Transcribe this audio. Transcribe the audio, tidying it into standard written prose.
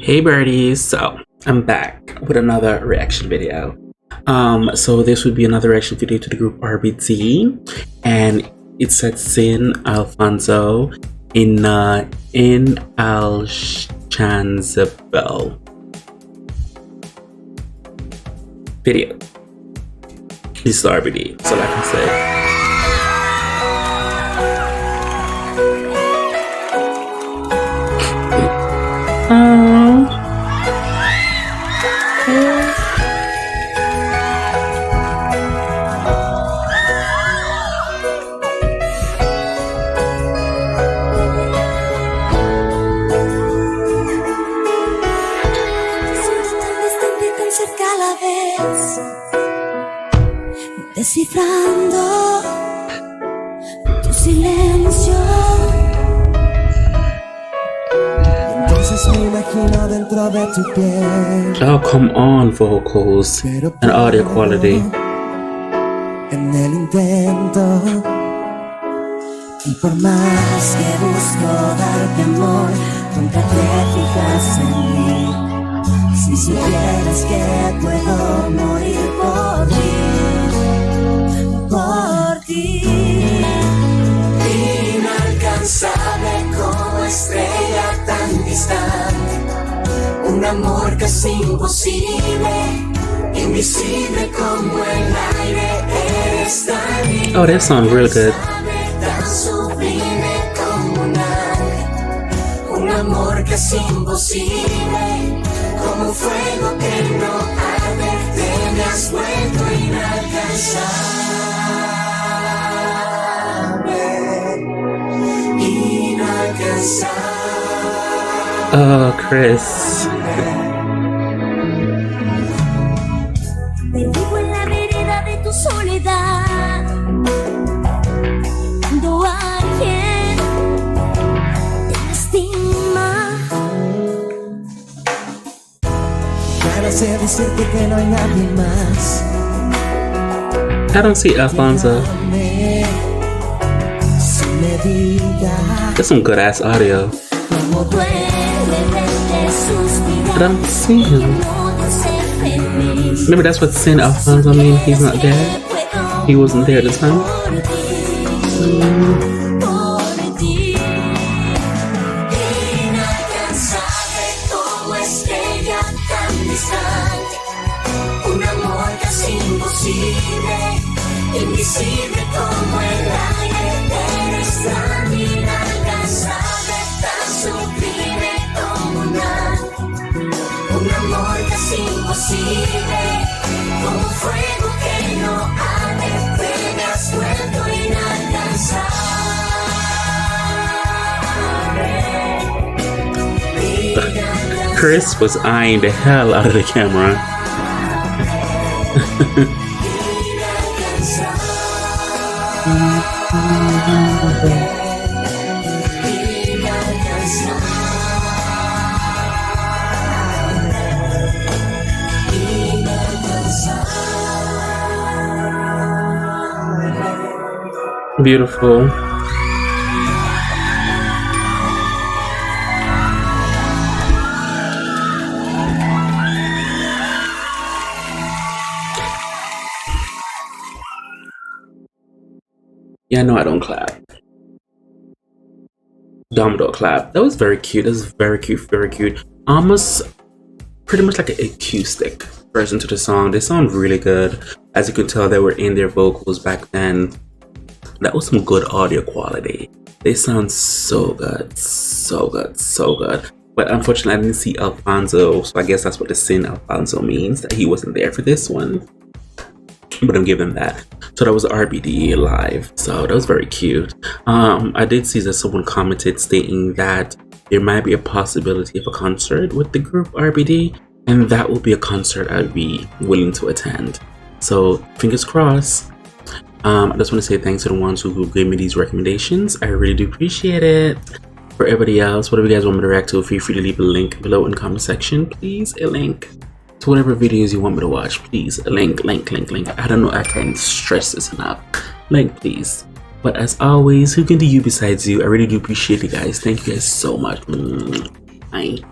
Hey birdies, so I'm back with another reaction video. So this would be another reaction video to the group RBD, and it said Sin Alfonso in Al Chanzabel video. This is RBD, that's all I can say. Descifrando tu silencio. Entonces me imagino dentro de tu piel. Oh, come on, vocals and audio quality. En el intento, y por más que busco darte amor, nunca te fijas en mí. Si supieras que puedo morir por ti. Por ti, inalcanzable como estrella tan distante, un amor casi imposible, invisible como el aire, eres tan oh, that sounds real good. Tan sublime como un ángel, un amor casi imposible, como un fuego que no arde, te me has vuelto inalcanzable. Oh, Chris. Perdido en la vereda de tu soledad, cuando alguien te lastima. Ya no sé decirte que no hay nadie más. I don't see Alfonso. That's some good ass audio. But I don't see him. Maybe that's what Sin Alfonso means. He's not dead. He wasn't there this time. Invisible como el aire, eres tan inalcanzable, tan sublime como un amor casi imposible, como un fuego que no arde, te me has vuelto inalcanzable. Chris was eyeing the hell out of the camera. Beautiful. Yeah, no, I don't clap. Dumbledore clap. That was very cute. That was very cute, very cute. Almost pretty much like an acoustic version to the song. They sound really good. As you can tell, they were in their vocals back then. That was some good audio quality. They sound so good, so good, so good. But unfortunately, I didn't see Alfonso, so I guess that's what the Sin Alfonso means, that he wasn't there for this one. But I'm giving that. So that was RBD live. So that was very cute. I did see that someone commented stating that there might be a possibility of a concert with the group RBD, and that will be a concert I'd be willing to attend. So fingers crossed. I just want to say thanks to the ones who gave me these recommendations. I really do appreciate it. For everybody else, whatever you guys want me to react to, feel free to leave a link below in the comment section. Please, a link to whatever videos you want me to watch. Please, a link. I don't know, I can't stress this enough. Link, please. But as always, who can do you besides you? I really do appreciate you guys. Thank you guys so much. Bye.